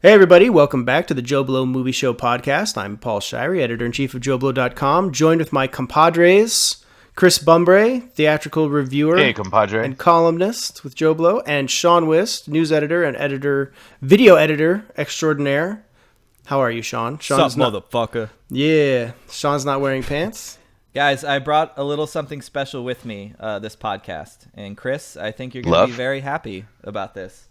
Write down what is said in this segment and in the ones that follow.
Hey everybody, welcome back to the JoBlo Movie Show Podcast. I'm Paul Shirey, editor-in-chief of JoBlo.com, joined with my compadres, Chris Bumbray, theatrical reviewer and columnist with JoBlo, and Sean Wist, news editor and video editor extraordinaire. How are you, Sean? Sup, motherfucker? Yeah, Sean's not wearing pants. Guys, I brought a little something special with me this podcast, and Chris, I think you're going to be very happy about this.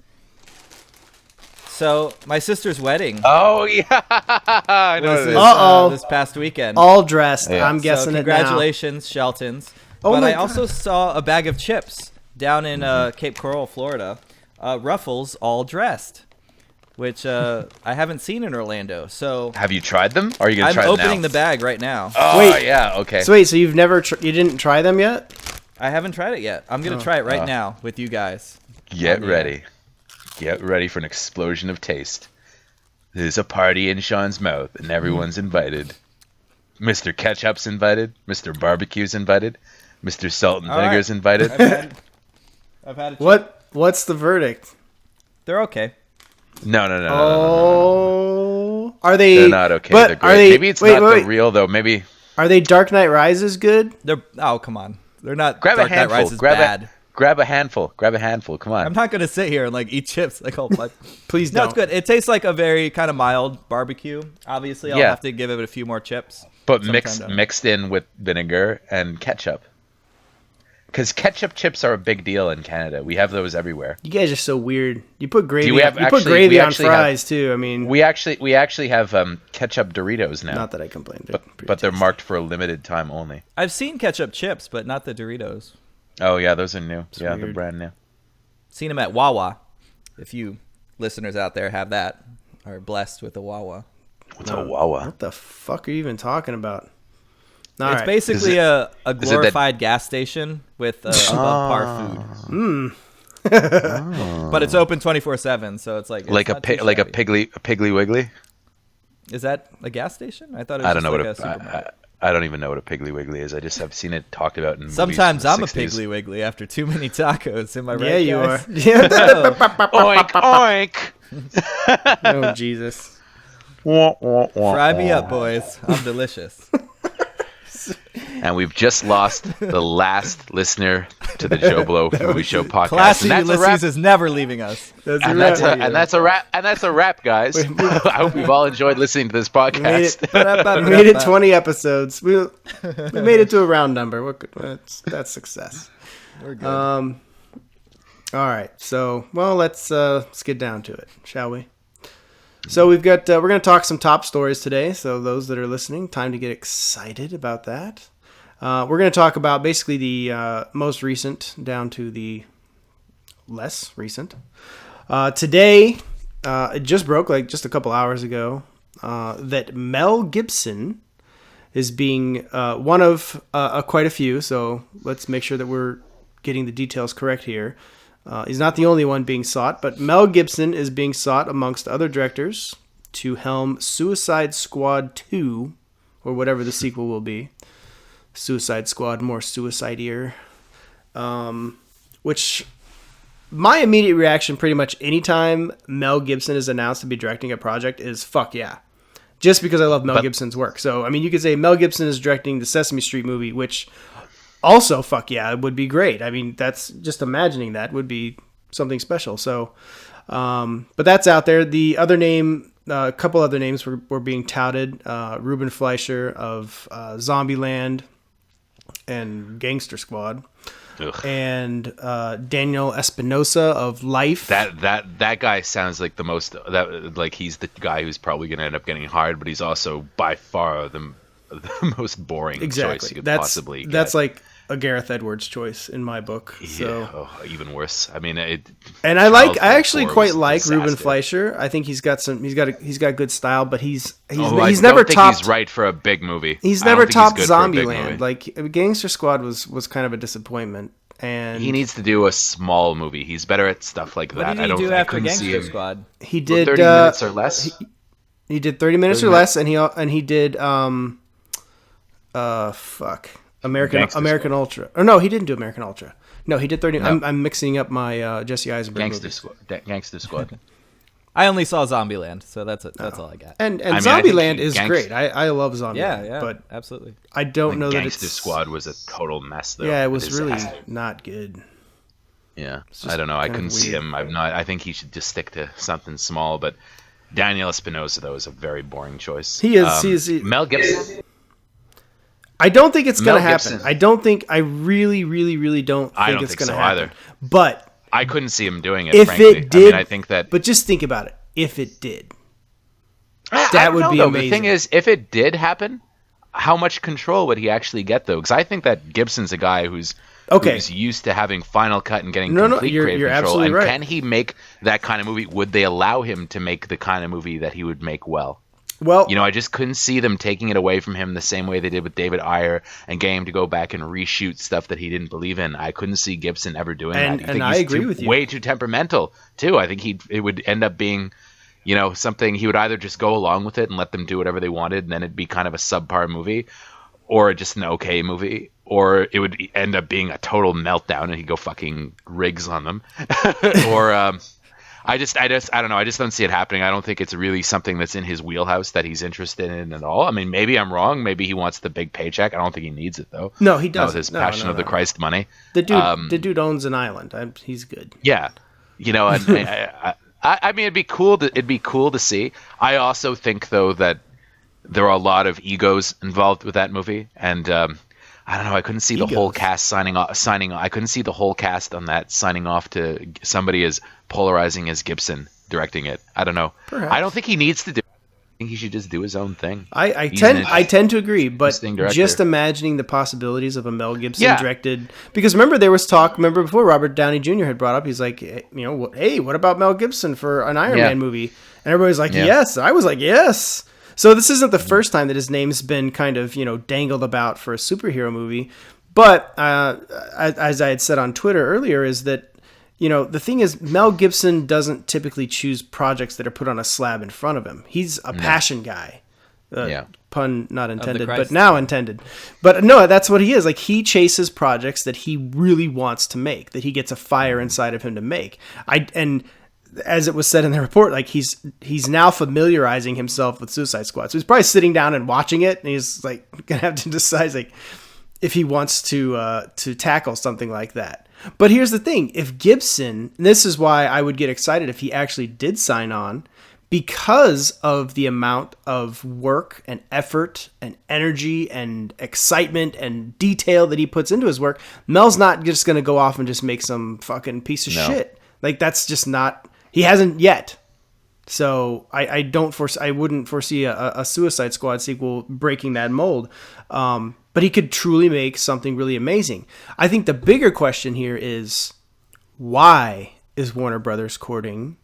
So, my sister's wedding. Oh, yeah. I know this past weekend. All dressed. Yeah. I'm guessing it now. Congratulations, Sheltons. But I also saw a bag of chips down in Cape Coral, Florida. Ruffles all dressed, which I haven't seen in Orlando. So, have you tried them? Or are you going to try them now? I'm opening the bag right now. Oh, wait, yeah, okay. So you've never, you didn't try them yet? I haven't tried it yet. I'm going to try it right now with you guys. Get ready. Get ready for an explosion of taste. There's a party in Sean's mouth, and everyone's invited. Mr. Ketchup's invited. Mr. Barbecue's invited. Mr. Salt and Vinegar's invited. I've had a chip. What's the verdict? They're okay. No. Are they? They're not okay. But they're great. Maybe it's not the real though. Maybe. Are they Dark Knight Rises good? Come on. They're not. Grab Dark a handful. Knight Rises bad. Grab a handful. Come on. I'm not going to sit here and eat chips. Please don't. No, it's good. It tastes like a very kind of mild barbecue. Obviously, I'll have to give it a few more chips. But mixed in with vinegar and ketchup. Because ketchup chips are a big deal in Canada. We have those everywhere. You guys are so weird. You put gravy. Put gravy on fries too. I mean, we actually have ketchup Doritos now. Not that I complain, but they're marked for a limited time only. I've seen ketchup chips, but not the Doritos. Oh, yeah, those are new. They're brand new. Seen them at Wawa. If you listeners out there have that, are blessed with a Wawa. What's a Wawa? What the fuck are you even talking about? It's basically a glorified gas station with above par food. But it's open 24/7, so it's like a Piggly Wiggly. Is that a gas station? I thought it was a supermarket. I don't even know what a Piggly Wiggly is. I just have seen it talked about in movies. Sometimes I'm a Piggly Wiggly after too many tacos. Am I right? Yeah, you guys? are. Yeah. Oink, oink. Oh, Jesus. Fry me up, boys. I'm delicious. And we've just lost the last listener to the JoBlo Movie Show Podcast. Classy Ulysses is never leaving us. And that's a wrap. And that's a wrap, guys. I hope you've all enjoyed listening to this podcast. We made it 20 episodes. We made it to a round number. That's success. We're good. All right. So, let's get down to it, shall we? So we're going to talk some top stories today. So those that are listening, time to get excited about that. We're going to talk about basically the most recent down to the less recent. Today, it just broke just a couple hours ago that Mel Gibson is being one of quite a few. So let's make sure that we're getting the details correct here. He's not the only one being sought, but Mel Gibson is being sought amongst other directors to helm Suicide Squad 2, or whatever the sequel will be. Suicide Squad, more suicide-ier. Which, my immediate reaction pretty much anytime Mel Gibson is announced to be directing a project is, fuck yeah. Just because I love Mel Gibson's work. So, I mean, you could say Mel Gibson is directing the Sesame Street movie, which... also, fuck yeah, it would be great. I mean, that's just imagining that would be something special. So, but that's out there. The other name, a couple other names were being touted. Ruben Fleischer of Zombieland and Gangster Squad. Ugh. And Daniel Espinosa of Life. That guy sounds like he's the guy who's probably going to end up getting hired, but he's also by far the most boring choice you could possibly get. That's like a Gareth Edwards choice in my book. So. Yeah, even worse. I mean, I actually quite like Ruben Fleischer. I think he's got good style, but he's never topped. He's right for a big movie. He's never topped Zombieland. Like Gangster Squad was kind of a disappointment, and he needs to do a small movie. He's better at stuff like that. What did he do after Gangster Squad? He did 30 minutes or less. He did 30 minutes or less, and he did American Ultra. Or no, he didn't do American Ultra. No, he did 30. No. I'm mixing up my Jesse Eisenberg Gangster Squad. I only saw Zombieland, so that's all I got. And Zombieland is great. I love Zombieland. Yeah, but absolutely. I don't know that it's... Gangster Squad was a total mess, though. Yeah, it was really not good. Yeah, I don't know. I couldn't see him. I think he should just stick to something small. But Daniel Espinosa, though, is a very boring choice. He is. Mel Gibson. I don't think it's going to happen. I really, really, really don't think it's going to happen. Either. But I couldn't see him doing it. If frankly. it did, I think that. But just think about it. If it did, that would be amazing. The thing is, if it did happen, how much control would he actually get, though? Because I think that Gibson's a guy who's used to having Final Cut and getting complete creative control. And can he make that kind of movie? Would they allow him to make the kind of movie that he would make well? Well, I just couldn't see them taking it away from him the same way they did with David Ayer and getting him to go back and reshoot stuff that he didn't believe in. I couldn't see Gibson ever doing that. And I agree with you. Way too temperamental, too. I think it would end up being, something he would either just go along with it and let them do whatever they wanted, and then it'd be kind of a subpar movie, or just an okay movie, or it would end up being a total meltdown and he'd go fucking Riggs on them, or I don't know. I just don't see it happening. I don't think it's really something that's in his wheelhouse that he's interested in at all. I mean, maybe I'm wrong. Maybe he wants the big paycheck. I don't think he needs it, though. No, he doesn't. His passion of the Christ money. The dude owns an island. He's good. Yeah, and I mean, it'd be cool to see. I also think, though, that there are a lot of egos involved with that movie, and I don't know. I couldn't see the whole cast signing off. I couldn't see the whole cast on that signing off to somebody as polarizing as Gibson directing it. I don't know. Perhaps. I don't think he needs to do it. I think he should just do his own thing. I tend to agree, but just imagining the possibilities of a Mel Gibson directed, because remember there was talk. Remember before Robert Downey Jr. had brought up, he's like, hey, what about Mel Gibson for an Iron Man movie? And everybody's like, yes. I was like, yes. So this isn't the first time that his name's been kind of, dangled about for a superhero movie. But as I had said on Twitter earlier, is that, the thing is, Mel Gibson doesn't typically choose projects that are put on a slab in front of him. He's a passion guy. Pun not intended, but now intended. But no, that's what he is. Like, he chases projects that he really wants to make, that he gets a fire inside of him to make. And as it was said in the report, like he's now familiarizing himself with Suicide Squad. So he's probably sitting down and watching it, and he's like gonna have to decide like if he wants to tackle something like that. But here's the thing: if Gibson, and this is why I would get excited if he actually did sign on, because of the amount of work and effort and energy and excitement and detail that he puts into his work. Mel's not just gonna go off and just make some fucking piece of shit. Like, that's just not. He hasn't yet. So I wouldn't foresee a Suicide Squad sequel breaking that mold. But he could truly make something really amazing. I think the bigger question here is, why is Warner Brothers courting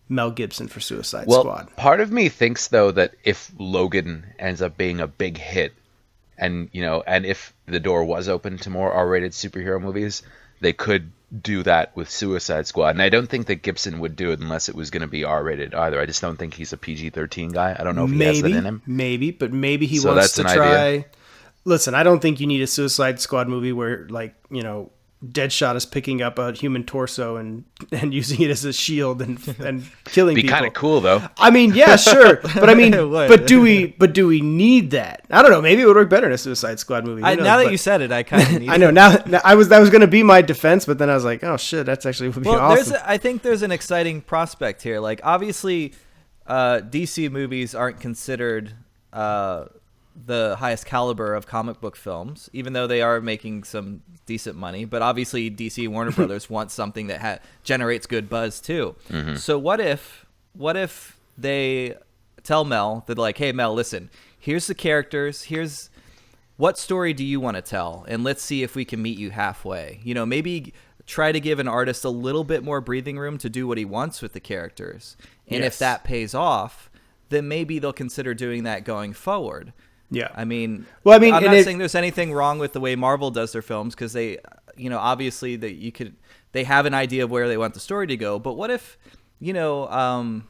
Mel Gibson for Suicide Squad? Part of me thinks, though, that if Logan ends up being a big hit, and and if the door was open to more R-rated superhero movies, they could do that with Suicide Squad. And I don't think that Gibson would do it unless it was going to be R-rated either. I just don't think he's a PG-13 guy. I don't know if he has that in him. Maybe he wants to try. Idea. Listen, I don't think you need a Suicide Squad movie where, like, Deadshot is picking up a human torso and using it as a shield and killing people. Be kind of cool, though. I mean, yeah, sure, but I mean, but do we need that? I don't know. Maybe it would work better in a Suicide Squad movie. Now that you said it, I kind of need. I know. Now that was going to be my defense, but then I was like, oh shit, that's actually would be awesome. I think there's an exciting prospect here. Like, obviously, DC movies aren't considered the highest caliber of comic book films, even though they are making some decent money. But obviously DC and Warner Brothers want something that generates good buzz too. Mm-hmm. So what if they tell Mel that, like, hey Mel, listen, here's the characters, here's what story do you want to tell, and let's see if we can meet you halfway. Maybe try to give an artist a little bit more breathing room to do what he wants with the characters. And if that pays off, then maybe they'll consider doing that going forward. Yeah. I'm not saying there's anything wrong with the way Marvel does their films, because they, obviously they have an idea of where they want the story to go. But what if, Warner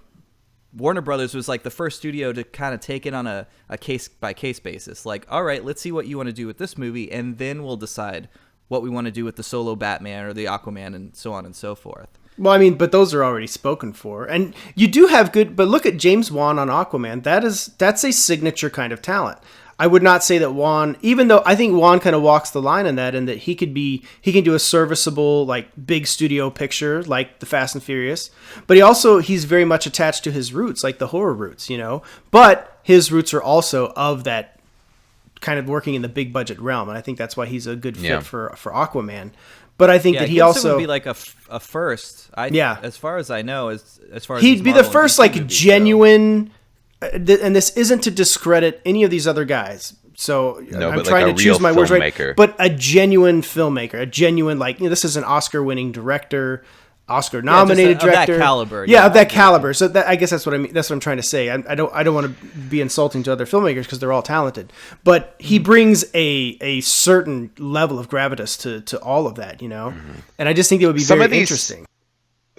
Brothers was like the first studio to kind of take it on a case by case basis. Like, all right, let's see what you want to do with this movie, and then we'll decide what we want to do with the solo Batman or the Aquaman and so on and so forth. Well, I mean, but those are already spoken for, and you do have good. But look at James Wan on Aquaman. That's a signature kind of talent. I would not say that Wan, even though I think Wan kind of walks the line in that, and that he can do a serviceable, like, big studio picture like the Fast and Furious, but he's very much attached to his roots, like the horror roots, but his roots are also of that kind of working in the big budget realm, and I think that's why he's a good fit for Aquaman. But I think that he Gibson also would be like a first. As far as I know, as far as he'd be the first like movies, genuine. And this isn't to discredit any of these other guys. So I'm trying to choose my words right. But a genuine filmmaker, a genuine, like, this is an Oscar-winning director, Oscar-nominated director. Of that caliber. Of that caliber. So I guess that's what I mean. That's what I'm trying to say. I don't want to be insulting to other filmmakers because they're all talented. But he brings a certain level of gravitas to all of that, And I just think it would be very interesting.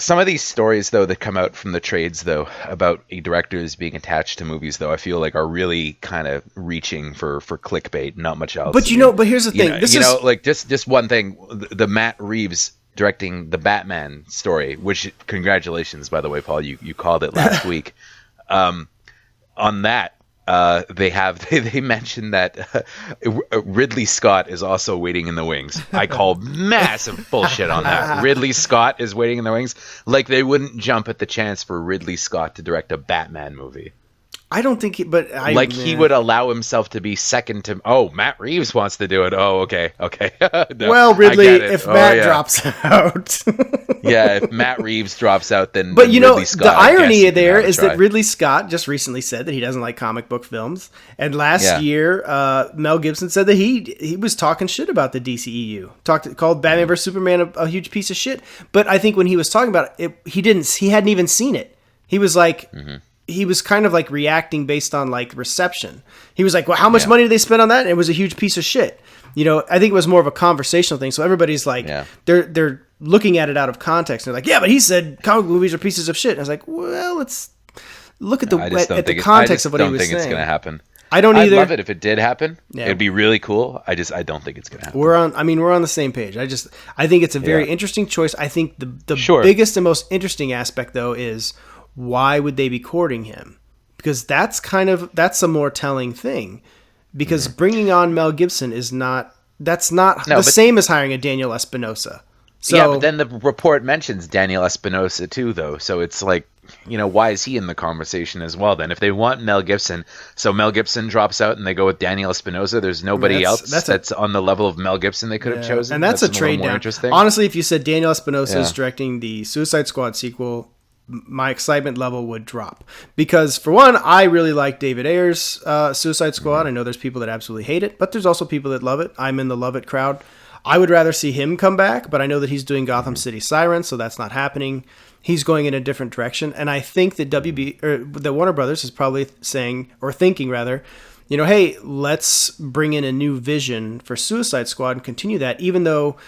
Some of these stories, though, that come out from the trades, though, about directors being attached to movies, though, I feel like are really kind of reaching for clickbait, not much else. But but here's the thing. Just one thing, the Matt Reeves directing the Batman story, which, congratulations, by the way, Paul, you called it last week. On that, they mentioned that Ridley Scott is also waiting in the wings. I call massive bullshit on that. Ridley Scott is waiting in the wings. Like, they wouldn't jump at the chance for Ridley Scott to direct a Batman movie. I don't think he would allow himself to be second to. Oh, Matt Reeves wants to do it. Oh, okay. No, well, Ridley, if Matt drops out. If Matt Reeves drops out, then. But Ridley Scott, the irony there is that Ridley Scott just recently said that he doesn't like comic book films, and last year Mel Gibson said that he was talking shit about the DCEU, called Batman vs Superman a huge piece of shit. But I think when he was talking about it, he hadn't even seen it. He was like. Mm-hmm. He was kind of like reacting based on like reception. He was like, well, how much money did they spend on that? And it was a huge piece of shit. I think it was more of a conversational thing. So everybody's like, they're looking at it out of context. And they're like, yeah, but he said comic movies are pieces of shit. And I was like, well, let's look at the context of what he was saying. I don't think it's going to happen. I don't either. I'd love it if it did happen. Yeah. It'd be really cool. I don't think it's going to happen. We're on the same page. I think it's a very interesting choice. I think the biggest and most interesting aspect though is, why would they be courting him? Because that's a more telling thing. Because bringing on Mel Gibson is not the same as hiring a Daniel Espinosa. So, but then the report mentions Daniel Espinosa too, though. So it's like, why is he in the conversation as well? Then, if they want Mel Gibson, so Mel Gibson drops out and they go with Daniel Espinosa, there's nobody else that's on the level of Mel Gibson they could have chosen. And that's a trade down. Honestly, if you said Daniel Espinosa is directing the Suicide Squad sequel, my excitement level would drop, because for one, I really like David Ayer's Suicide Squad. I know there's people that absolutely hate it, but there's also people that love it. I'm in the love it crowd. I would rather see him come back, but I know that he's doing Gotham City Sirens, so that's not happening. He's going in a different direction, and I think that the Warner Brothers is probably saying, or thinking rather, hey, let's bring in a new vision for Suicide Squad and continue that, even though,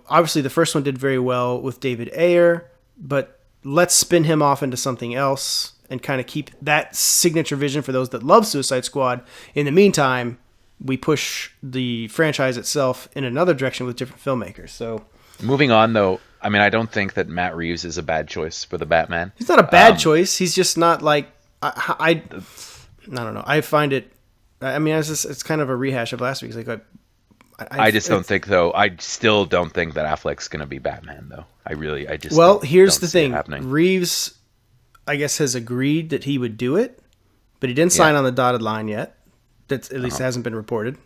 obviously the first one did very well with David Ayer, but let's spin him off into something else and kind of keep that signature vision for those that love Suicide Squad. In the meantime, we push the franchise itself in another direction with different filmmakers. So, moving on, though, I mean, I don't think that Matt Reeves is a bad choice for the Batman. He's not a bad choice. He's just not like I don't know. I find it. I mean, it's kind of a rehash of last week's. Like, I just don't think, though. I still don't think that Affleck's going to be Batman, though. Here's the thing. Reeves, I guess, has agreed that he would do it, but he didn't sign on the dotted line yet. That at least hasn't been reported.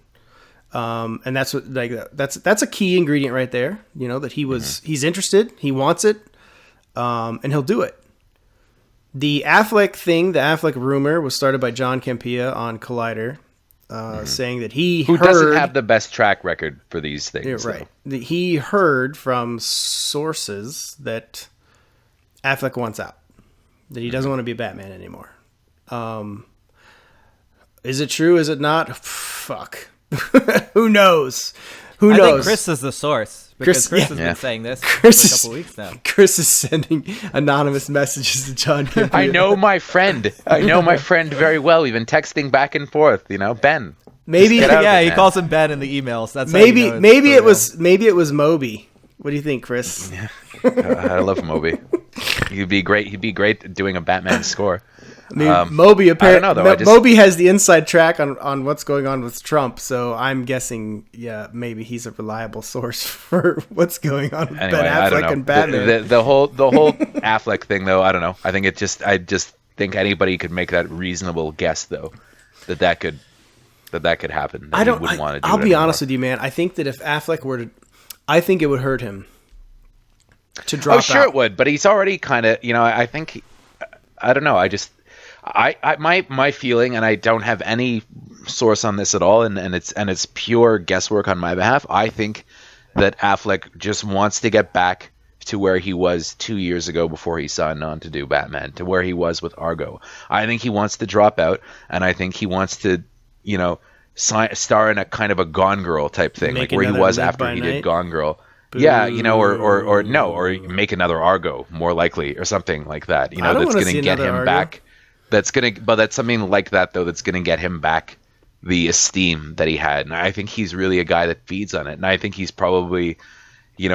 And that's what that's a key ingredient right there. That he's interested, he wants it, and he'll do it. The Affleck thing, the Affleck rumor, was started by John Campea on Collider. Saying that who doesn't have the best track record for these things. Yeah, right. He heard from sources that Affleck wants out, that he doesn't want to be Batman anymore. Is it true? Is it not? Fuck. Who knows? I think Chris is the source, because Chris has been saying this for a couple weeks now. Chris is sending anonymous messages to John Campea. I know my friend very well. We've been texting back and forth. Ben. Maybe he calls him Ben in the emails. That's maybe it was Moby. What do you think, Chris? I love Moby. He'd be great. He'd be great doing a Batman score. I mean, Moby apparently. I don't know, though. Moby has the inside track on what's going on with Trump, so I'm guessing, yeah, maybe he's a reliable source for what's going on with Ben Affleck and Batman. The whole Affleck thing, though, I don't know. I just think anybody could make that reasonable guess, though, that could happen. I don't. I'll be honest with you, man. I think that if Affleck were to, I think it would hurt him to drop out. Oh, sure it would, but he's already kind of, I think, I don't know. My feeling, and I don't have any source on this at all, and it's pure guesswork on my behalf. I think that Affleck just wants to get back to where he was 2 years ago before he signed on to do Batman, to where he was with Argo. I think he wants to drop out, and I think he wants to, star in a kind of a Gone Girl type thing, like where he was after he did Gone Girl. Boo. Yeah, or make another Argo, more likely, or something like that. That's going to get him Argo back. That's something like that, though, that's going to get him back the esteem that he had. And I think he's really a guy that feeds on it. And I think he's probably,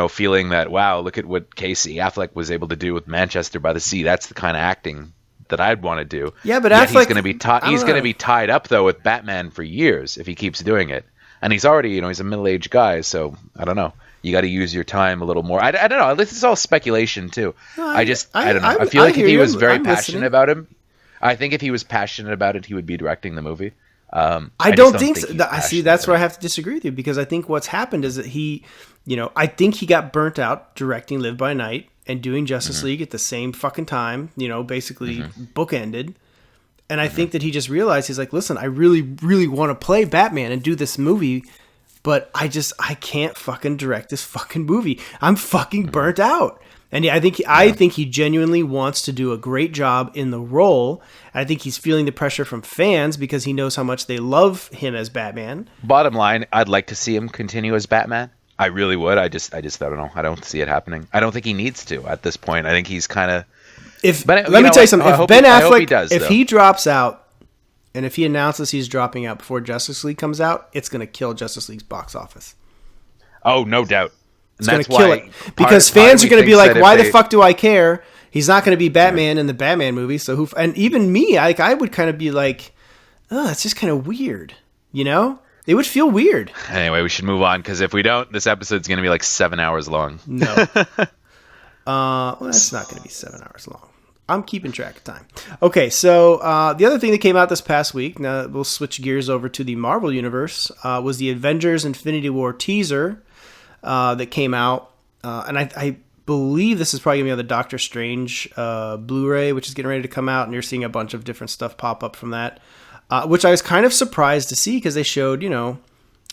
feeling that, wow, look at what Casey Affleck was able to do with Manchester by the Sea. That's the kind of acting that I'd want to do. Yeah, but Affleck, he's going to be tied up, though, with Batman for years if he keeps doing it. And he's already, he's a middle-aged guy, so I don't know. You got to use your time a little more. I don't know. This is all speculation, too. No, I don't know. I feel like if he was very passionate about him, I think if he was passionate about it, he would be directing the movie. I don't think so. I see. That's where I have to disagree with you, because I think what's happened is that he, I think he got burnt out directing Live by Night and doing Justice League at the same fucking time, basically bookended. And I think that he just realized, he's like, listen, I really, really want to play Batman and do this movie, but I can't fucking direct this fucking movie. I'm fucking burnt out. And yeah, I think he genuinely wants to do a great job in the role. I think he's feeling the pressure from fans because he knows how much they love him as Batman. Bottom line, I'd like to see him continue as Batman. I really would. I just don't know. I don't see it happening. I don't think he needs to at this point. I think he's kind of. Let me tell you something. If Ben Affleck, if he drops out, and if he announces he's dropping out before Justice League comes out, it's going to kill Justice League's box office. Oh, no doubt. It's going to kill it. Because fans are going to be like, why the fuck do I care? He's not going to be Batman in the Batman movie. So and even me, I would kind of be like, oh, it's just kind of weird. It would feel weird. Anyway, we should move on, because if we don't, this episode's going to be like 7 hours long. No. Well, it's not going to be 7 hours long. I'm keeping track of time. Okay, so the other thing that came out this past week, now we'll switch gears over to the Marvel Universe, was the Avengers Infinity War teaser that came out. And I believe this is probably going to be on the Doctor Strange Blu-ray, which is getting ready to come out, and you're seeing a bunch of different stuff pop up from that, which I was kind of surprised to see, because they showed,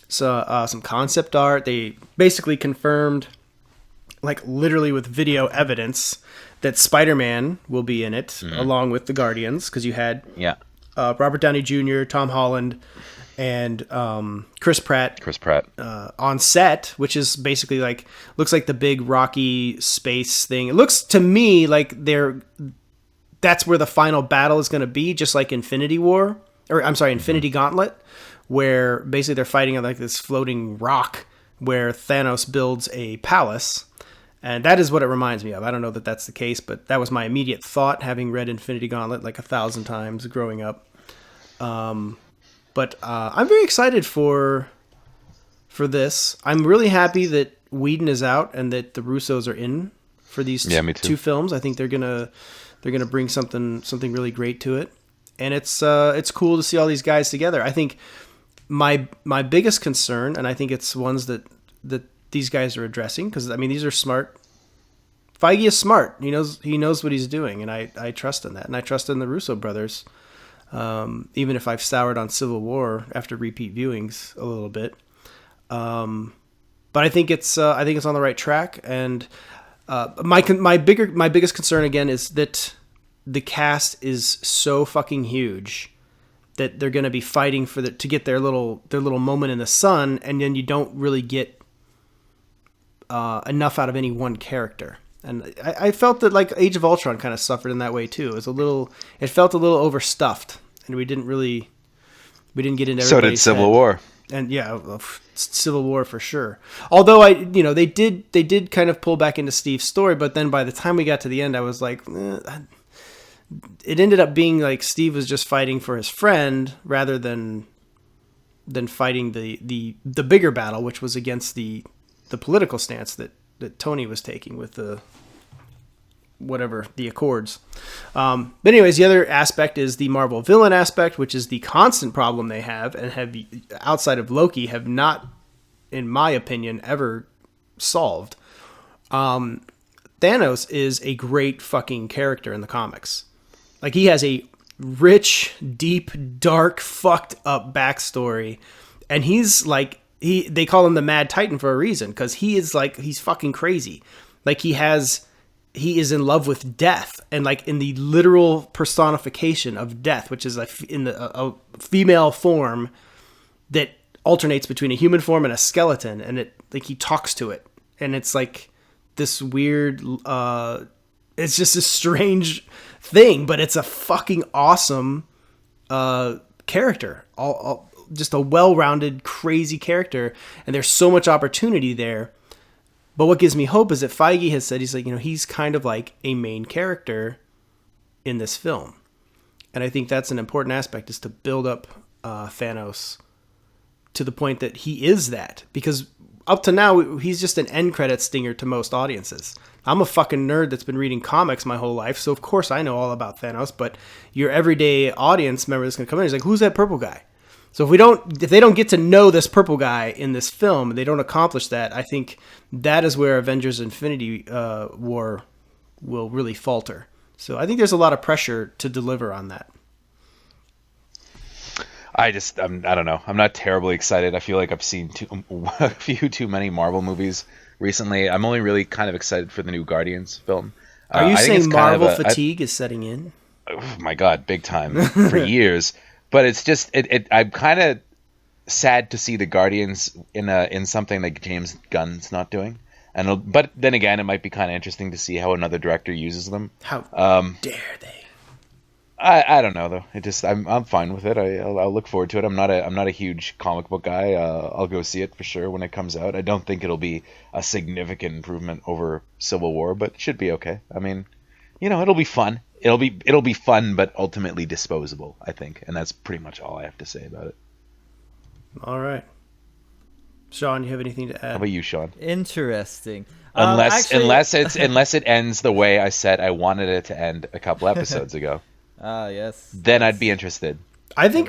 some concept art. They basically confirmed, like literally with video evidence, that Spider-Man will be in it, along with the Guardians, because you had Robert Downey Jr., Tom Holland, and Chris Pratt on set, which is basically looks like the big Rocky space thing. It looks to me like that's where the final battle is going to be, just like Infinity Gauntlet, where basically they're fighting on like this floating rock where Thanos builds a palace. And that is what it reminds me of. I don't know that that's the case, but that was my immediate thought, having read Infinity Gauntlet like 1,000 times growing up. But I'm very excited for this. I'm really happy that Whedon is out and that the Russos are in for these two films. I think they're gonna bring something really great to it, and it's cool to see all these guys together. I think my biggest concern, and I think it's ones that these guys are addressing, because I mean these are smart. Feige is smart. He knows what he's doing, and I trust in that, and I trust in the Russo brothers. Even if I've soured on Civil War after repeat viewings a little bit, but I think it's on the right track. And my biggest concern again is that the cast is so fucking huge that they're going to be fighting to get their little moment in the sun, and then you don't really get enough out of any one character. And I felt that like Age of Ultron kind of suffered in that way too. It felt a little overstuffed, and we didn't get into. So did Civil War. And Civil War for sure. Although they did kind of pull back into Steve's story, but then by the time we got to the end, I was like, it ended up being like Steve was just fighting for his friend rather than fighting the bigger battle, which was against the political stance that Tony was taking with the Accords. But anyways, the other aspect is the Marvel villain aspect, which is the constant problem they have and have, outside of Loki, have not, in my opinion, ever solved. Thanos is a great fucking character in the comics. Like, he has a rich, deep, dark, fucked up backstory, and he's like, they call him the Mad Titan for a reason, because he's fucking crazy. Like, he is in love with death, and like in the literal personification of death, which is like in a female form that alternates between a human form and a skeleton, and it like he talks to it, and it's like this weird it's just a strange thing, but it's a fucking awesome character, all just a well-rounded crazy character, and there's so much opportunity there. But what gives me hope is that Feige has said, he's like, he's kind of like a main character in this film. And I think that's an important aspect, is to build up Thanos to the point that he is that. Because up to now, he's just an end credit stinger to most audiences. I'm a fucking nerd that's been reading comics my whole life, so of course I know all about Thanos, but your everyday audience member that's going to come in, he's like, who's that purple guy? So if they don't get to know this purple guy in this film, they don't accomplish that, I think that is where Avengers Infinity War will really falter. So I think there's a lot of pressure to deliver on that. I don't know. I'm not terribly excited. I feel like I've seen a few too many Marvel movies recently. I'm only really kind of excited for the new Guardians film. Are you saying Marvel fatigue is setting in? Oh my God, big time for years. But it's just I'm kind of sad to see the Guardians in something like James Gunn's not doing. But then again, it might be kind of interesting to see how another director uses them. How dare they? I don't know though. I'm fine with it. I'll look forward to it. I'm not a huge comic book guy. I'll go see it for sure when it comes out. I don't think it'll be a significant improvement over Civil War, but it should be okay. I mean, it'll be fun. It'll be fun, but ultimately disposable, I think, and that's pretty much all I have to say about it. All right, Sean, you have anything to add? How about you, Sean? Interesting. Unless it ends the way I said I wanted it to end a couple episodes ago. Yes. Then I'd be interested. I think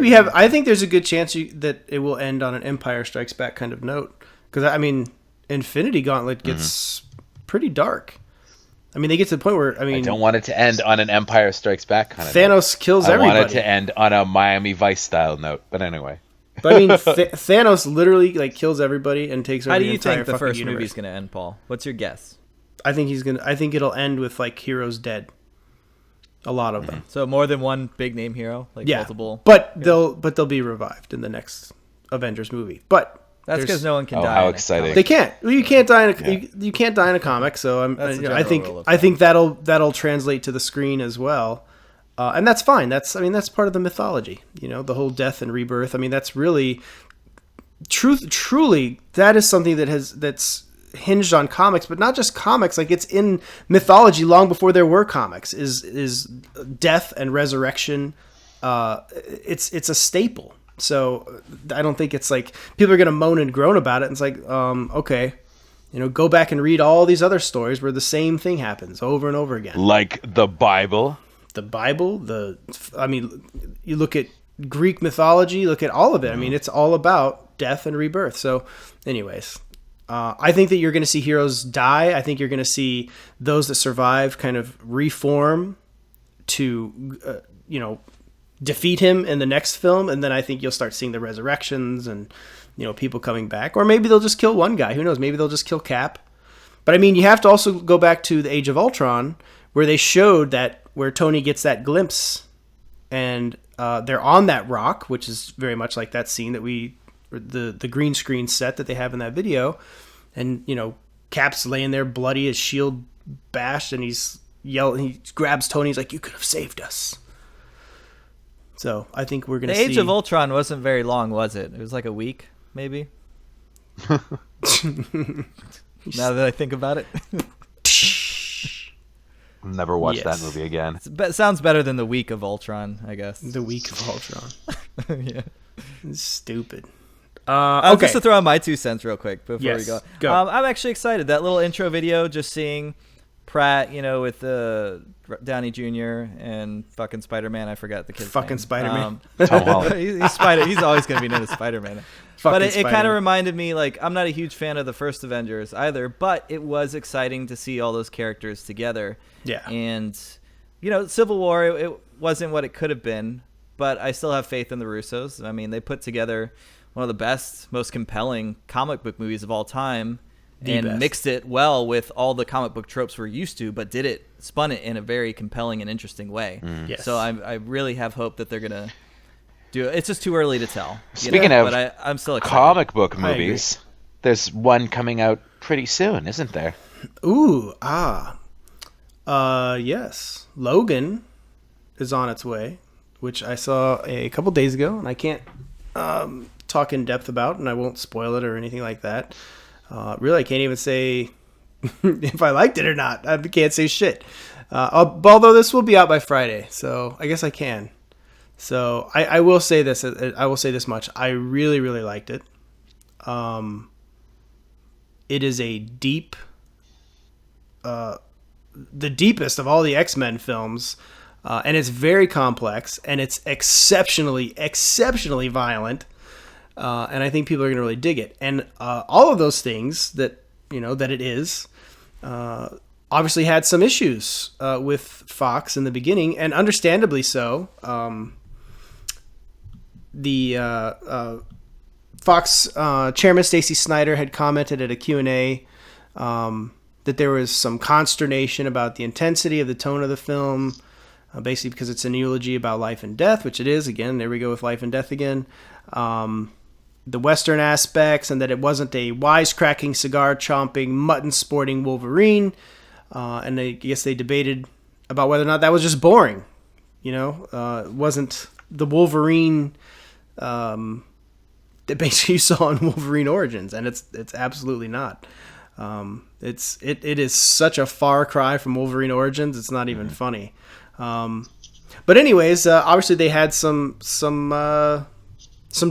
there's a good chance that it will end on an Empire Strikes Back kind of note, because I mean, Infinity Gauntlet gets pretty dark. I mean, they get to the point where I don't want it to end on an Empire Strikes Back kind of Thanos note. Kills everybody. I want it to end on a Miami Vice style note. But anyway. But I mean, Thanos literally like kills everybody and takes over the entire fucking universe. How do you think the first movie's going to end, Paul? What's your guess? I think it'll end with like heroes dead. A lot of them. So more than one big name hero, like multiple. But they'll be revived in the next Avengers movie. But that's because no one can die. How exciting! They can't. Well, you can't die you can't die in a comic. So I think that'll translate to the screen as well, and that's fine. That's part of the mythology. The whole death and rebirth. I mean, that's really truly that is something that's hinged on comics, but not just comics. Like, it's in mythology long before there were comics. Is death and resurrection. It's a staple. So I don't think it's like people are going to moan and groan about it. It's like, okay, go back and read all these other stories where the same thing happens over and over again. Like the Bible. The Bible. You look at Greek mythology, look at all of it. I mean, it's all about death and rebirth. So anyways, I think that you're going to see heroes die. I think you're going to see those that survive kind of reform to, defeat him in the next film, and then I think you'll start seeing the resurrections and people coming back, or maybe they'll just kill one guy. Who knows? Maybe they'll just kill Cap. But I mean, you have to also go back to the Age of Ultron, where they showed that where Tony gets that glimpse, and they're on that rock, which is very much like that scene that the green screen set that they have in that video, and Cap's laying there bloody, his shield bashed, and he's yelling. He grabs Tony. He's like, "You could have saved us." So I think we're going to see... The Age of Ultron wasn't very long, was it? It was like a week? maybe. Now that I think about it. Never watch that movie again. It sounds better than The Week of Ultron, I guess. The Week of Ultron. Yeah. It's stupid. Okay. Just to throw out my 2 cents real quick before we go. I'm actually excited. That little intro video, just seeing Pratt, with Downey Jr. and fucking Spider-Man. I forgot the kid's fucking name. Spider-Man. Tom Holland. He's always going to be known as Spider-Man. But it kind of reminded me, like, I'm not a huge fan of the first Avengers either, but it was exciting to see all those characters together. Yeah. And, Civil War, it wasn't what it could have been, but I still have faith in the Russos. I mean, they put together one of the best, most compelling comic book movies of all time and mixed it well with all the comic book tropes we're used to, but spun it in a very compelling and interesting way. Yes. So I really have hope that they're going to do it. It's just too early to tell. Speaking of but I'm still excited. Comic book movies, there's one coming out pretty soon, isn't there? Ooh, yes. Logan is on its way, which I saw a couple days ago, and I can't talk in depth about, and I won't spoil it or anything like that. Really, I can't even say if I liked it or not. I can't say shit. Although this will be out by Friday, so I guess I can. So I will say this. I will say this much. I really, really liked it. It is a deep, the deepest of all the X-Men films, and it's very complex, and it's exceptionally, exceptionally violent. And I think people are going to really dig it. And all of those things that it is, obviously had some issues with Fox in the beginning, and understandably so. The Fox chairman Stacey Snider had commented at a Q&A that there was some consternation about the intensity of the tone of the film, basically because it's an eulogy about life and death, which it is. Again, there we go with life and death again. The Western aspects, and that it wasn't a wisecracking, cigar-chomping, mutton-sporting Wolverine. And I guess they debated about whether or not that was just boring. It wasn't the Wolverine that basically you saw in Wolverine Origins, and it's absolutely not. It is such a far cry from Wolverine Origins. It's not even funny. But anyways, obviously they had some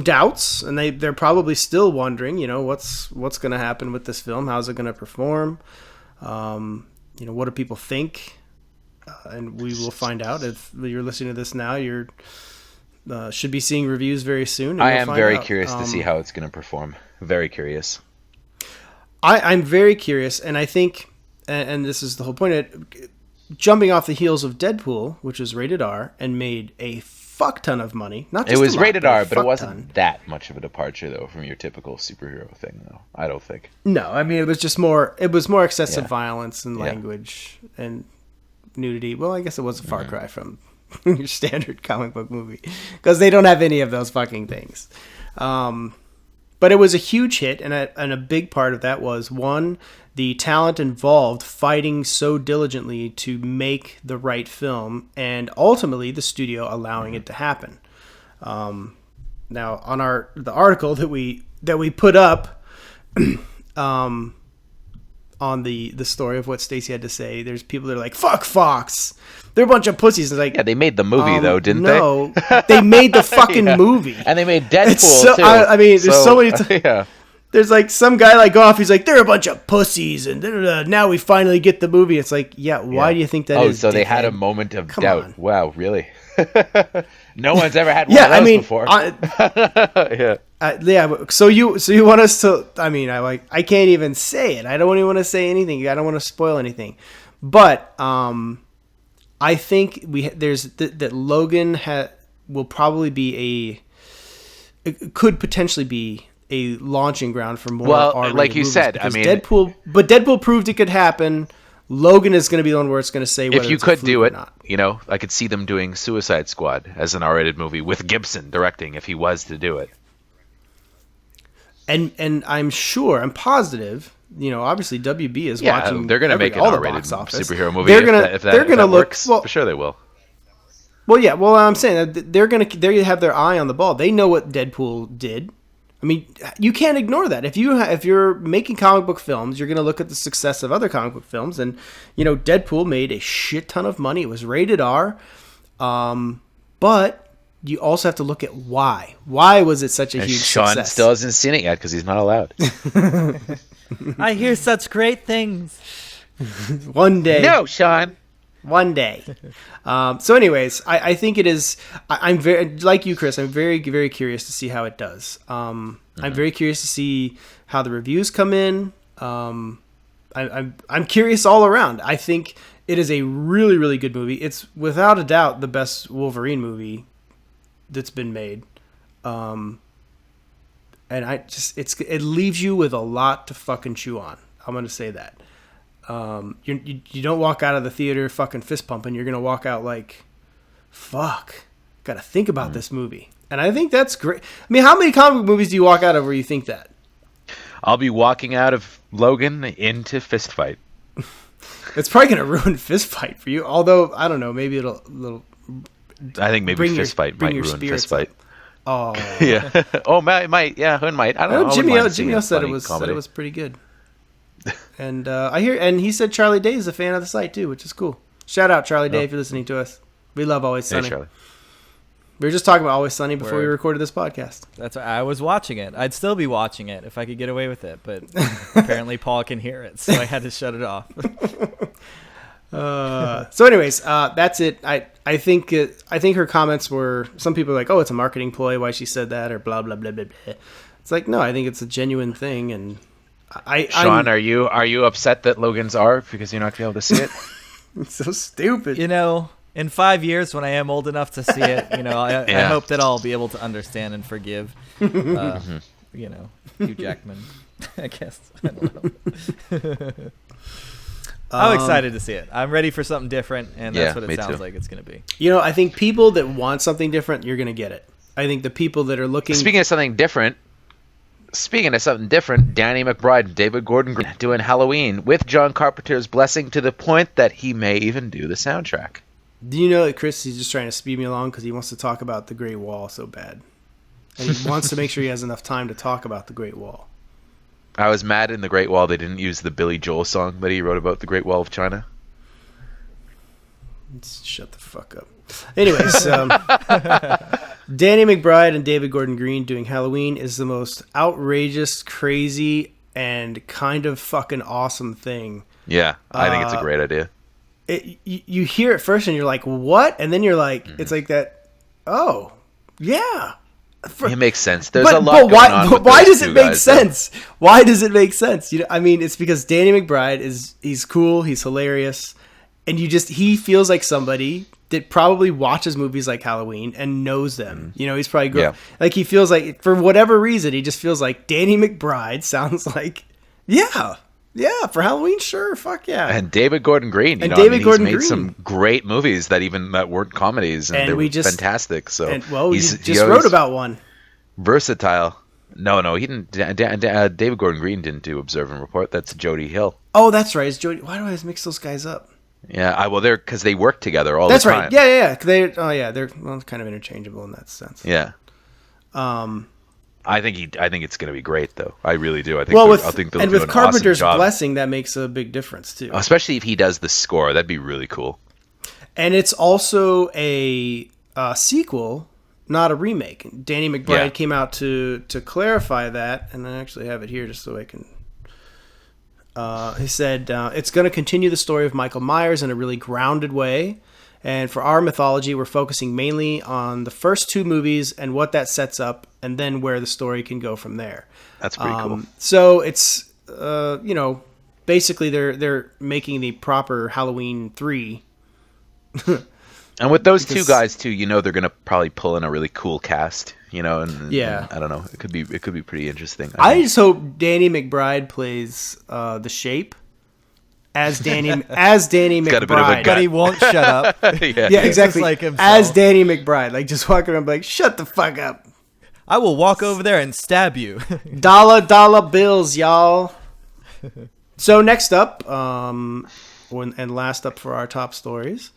doubts, and they're probably still wondering, what's going to happen with this film? How's it going to perform? What do people think? And we will find out. If you're listening to this now, you're should be seeing reviews very soon. I am very curious to see how it's going to perform. Very curious. I'm very curious, and I think, and this is the whole point of it, jumping off the heels of Deadpool, which was rated R and made a fuck ton of money. Not just it was rated R, but it ton. wasn't that much of a departure though from your typical superhero thing, though. I don't think. No, I mean it was just more. It was more excessive violence and language and nudity. Well, I guess it was a far cry from your standard comic book movie because they don't have any of those fucking things. But it was a huge hit, and a big part of that was, one, the talent involved fighting so diligently to make the right film, and ultimately the studio allowing it to happen. Now, on the article that we put up on the story of what Stacey had to say, there's people that are like, "Fuck Fox, they're a bunch of pussies." It's like, yeah, they made the movie though, didn't they? No, they made the fucking movie, and they made Deadpool too. I mean, there's so many. There's like some guy like off. He's like, they're a bunch of pussies, and now we finally get the movie. It's like, why do you think that is? Oh, so they had a moment of doubt. On. Wow, really? No one's ever had one of those before. So you want us to? I mean, I can't even say it. I don't even want to say anything. I don't want to spoil anything. But I think that Logan will probably be could potentially be a launching ground for more. Well, R-rated like you movies, said, I mean, Deadpool proved it could happen. Logan is going to be the one where it's going to say whether if you it's could a fluke do it, or not. I could see them doing Suicide Squad as an R-rated movie with Gibson directing if he was to do it. And I'm positive, obviously WB is watching. They're going to make an R-rated superhero movie. They're going to look. Well, for sure they will. Well, yeah. Well, I'm saying that they have their eye on the ball. They know what Deadpool did. I mean, you can't ignore that. If you're making comic book films, you're going to look at the success of other comic book films. And, Deadpool made a shit ton of money. It was rated R. But you also have to look at why. Why was it such a huge success? Sean still hasn't seen it yet because he's not allowed. I hear such great things. One day. No, Sean. One day. So anyways, I think it is, I'm very, like you, Chris, I'm very, very curious to see how it does. I'm very curious to see how the reviews come in. I'm curious all around. I think it is a really, really good movie. It's without a doubt the best Wolverine movie that's been made. And it leaves you with a lot to fucking chew on. I'm going to say that. You don't walk out of the theater fucking fist pumping. You're gonna walk out like, fuck, gotta think about this movie. And I think that's great. I mean, how many comic book movies do you walk out of where you think that? I'll be walking out of Logan into Fist Fight. It's probably gonna ruin Fist Fight for you. Although I don't know, maybe it'll. I think maybe Fist Fight might ruin Fist Fight. Oh yeah. Oh, might. Yeah, who might? I don't know. Jimmy O said it was pretty good. And and he said Charlie Day is a fan of the site too, which is cool. Shout out Charlie Day if you're listening to us. We love Always Sunny. Hey, Charlie. We were just talking about Always Sunny before we recorded this podcast. That's why I was watching it. I'd still be watching it if I could get away with it, but apparently Paul can hear it, so I had to shut it off. So anyways, that's it. I think her comments were, some people are like, oh, it's a marketing ploy why she said that, or blah blah blah blah blah. It's like, no, I think it's a genuine thing. And Sean, are you upset that Logan's R because you're not gonna be able to see it? It's so stupid. In 5 years, when I am old enough to see it, I hope that I'll be able to understand and forgive. Hugh Jackman, I guess. I don't know. I'm excited to see it. I'm ready for something different, and that's what it sounds like it's going to be. I think people that want something different, you're going to get it. I think the people that are looking... Speaking of something different, Danny McBride and David Gordon Green doing Halloween with John Carpenter's blessing to the point that he may even do the soundtrack. Do you know that Chris is just trying to speed me along because he wants to talk about the Great Wall so bad? And he wants to make sure he has enough time to talk about the Great Wall. I was mad in the Great Wall they didn't use the Billy Joel song that he wrote about the Great Wall of China. Shut the fuck up. Anyways, Danny McBride and David Gordon Green doing Halloween is the most outrageous, crazy, and kind of fucking awesome thing. Yeah, I think it's a great idea. You hear it first and you're like, what? And then you're like, it's like that, oh, yeah. It makes sense. There's a lot going on with why does it make sense? Why does it make sense? I mean, it's because Danny McBride he's cool, he's hilarious, and he feels like somebody that probably watches movies like Halloween and knows them. He's probably good. Yeah. Like he feels like, for whatever reason, he just feels like Danny McBride sounds like, yeah, for Halloween, sure, fuck yeah. And David Gordon Green, he's made some great movies that weren't comedies, and they were fantastic. So, he just wrote about one. Versatile. No, he didn't. David Gordon Green didn't do Observe and Report. That's Jody Hill. Oh, that's right. It's Jody. Why do I always mix those guys up? Yeah, they're because they work together all the time. That's right. Yeah. They're kind of interchangeable in that sense. Yeah. I think it's going to be great, though. I really do. I think with Carpenter's blessing, that makes a big difference too. Especially if he does the score, that'd be really cool. And it's also a sequel, not a remake. Danny McBride came out to clarify that, and I actually have it here just so I can. He said it's going to continue the story of Michael Myers in a really grounded way. And for our mythology, we're focusing mainly on the first two movies and what that sets up, and then where the story can go from there. That's pretty cool. So it's, basically they're making the proper Halloween 3. And with those two guys too, they're gonna probably pull in a really cool cast. And I don't know. It could be pretty interesting. I just hope Danny McBride plays The Shape. As Danny McBride, but he won't shut up. Yeah, exactly. Like as Danny McBride, like just walking around, like shut the fuck up. I will walk over there and stab you. dollar bills, y'all. So next up, and last up for our top stories,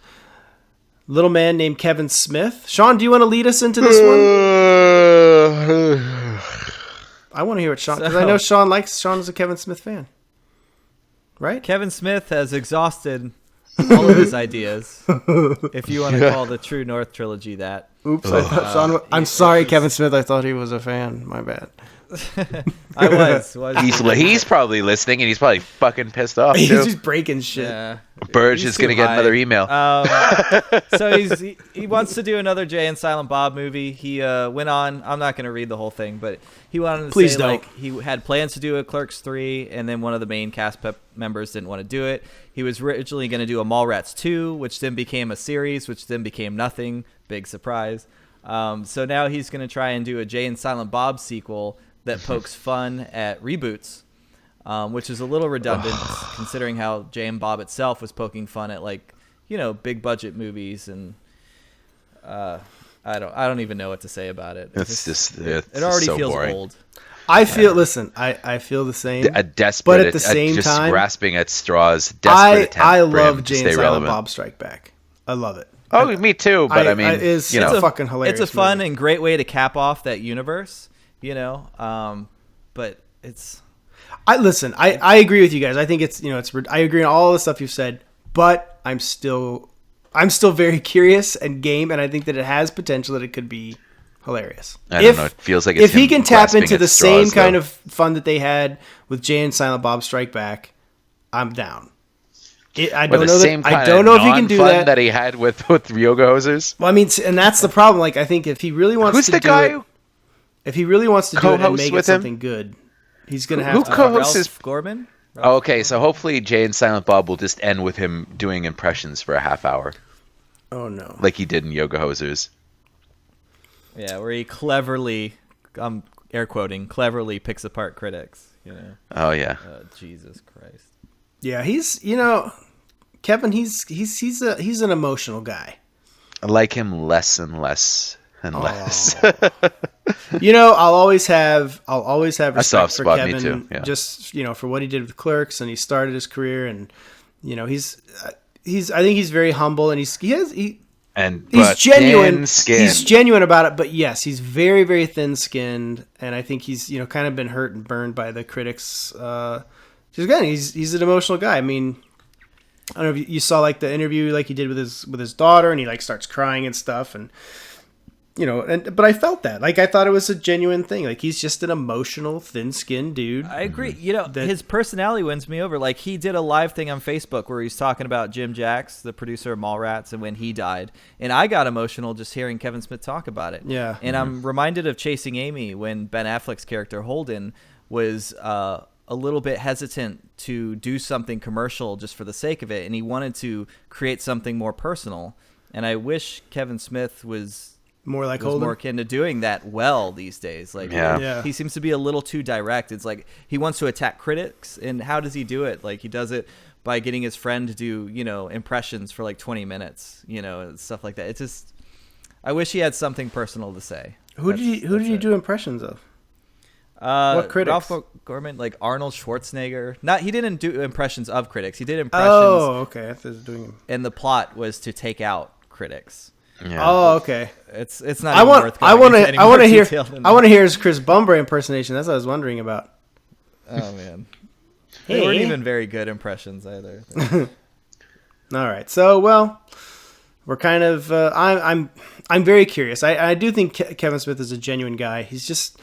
little man named Kevin Smith. Sean, do you want to lead us into this one? I want to hear what Sean, because I know Sean is a Kevin Smith fan. Right? Kevin Smith has exhausted all of his ideas, if you want to call the True North trilogy that. Oops, I thought Sean. I'm sorry, Kevin Smith. I thought he was a fan. My bad. I was. He's probably listening, and he's probably fucking pissed off. He's too. just breaking shit. Yeah. Burge is gonna get another email. So he wants to do another Jay and Silent Bob movie. He went on. I'm not gonna read the whole thing, but he wanted to say like he had plans to do a Clerks 3, and then one of the main cast members didn't want to do it. He was originally gonna do a Mallrats 2, which then became a series, which then became nothing. Big surprise. So now he's gonna try and do a Jay and Silent Bob sequel that pokes fun at reboots, which is a little redundant considering how Jay and Bob itself was poking fun at big budget movies, and I don't even know what to say about it. It already so feels boring. old. I feel. Listen, I feel the same. A desperate, but at the same just time, grasping at straws. Desperate attempt I for love him to Jay stay and Silent relevant. Bob Strike Back. I love it. Oh, me too. But I mean, it's fucking hilarious. It's a fun movie. and great way to cap off that universe, but it's. I agree with you guys. I think it's I agree on all the stuff you've said, but I'm still very curious and game, and I think that it has potential that it could be hilarious. I don't know. It feels like it's if he can tap into the same kind though. of fun that they had with Jay and Silent Bob Strike Back, I'm down. I don't know if he can do that he had with Yoga Hosers. Well, I mean, and that's the problem. Like, I think if he really wants to do it, if he really wants to do it and make it something good, he's gonna have to. Who co-hosts Ralph Gorman? Oh, okay, so hopefully Jay and Silent Bob will just end with him doing impressions for a half hour. Oh no! Like he did in Yoga Hosers. Yeah, where he cleverly, air quoting, cleverly picks apart critics. Oh yeah. Jesus Christ. Yeah, he's Kevin. He's an emotional guy. I like him less and less and less. I'll always have respect a soft for spot. Kevin. Me too. Yeah. Just for what he did with Clerks, and he started his career, and he's I think he's very humble, and he's genuine. He's genuine about it, but yes, he's very, very thin-skinned, and I think he's kind of been hurt and burned by the critics. Again, he's an emotional guy. I mean, I don't know if you saw like the interview like he did with his daughter, and he like starts crying and stuff, and but I felt that. Like, I thought it was a genuine thing. Like, he's just an emotional, thin-skinned dude. I agree. His personality wins me over. Like, he did a live thing on Facebook where he's talking about Jim Jacks, the producer of Mallrats, and when he died. And I got emotional just hearing Kevin Smith talk about it. Yeah. And I'm reminded of Chasing Amy when Ben Affleck's character Holden was a little bit hesitant to do something commercial just for the sake of it. And he wanted to create something more personal. And I wish Kevin Smith was more akin to doing that well these days. Like, he seems to be a little too direct. It's like he wants to attack critics, and how does he do it? Like, he does it by getting his friend to do impressions for like 20 minutes, and stuff like that. It's just, I wish he had something personal to say. Who did you do impressions of? What critics? Ralph Gorman, like Arnold Schwarzenegger. He didn't do impressions of critics. He did impressions. Oh, okay. I thought he was doing them. And the plot was to take out critics. Yeah. Oh, okay. It's not. I want to hear his Chris Bumbray impersonation. That's what I was wondering about. Oh man, they weren't even very good impressions either. All right, so we're kind of. I'm very curious. I do think Kevin Smith is a genuine guy. He's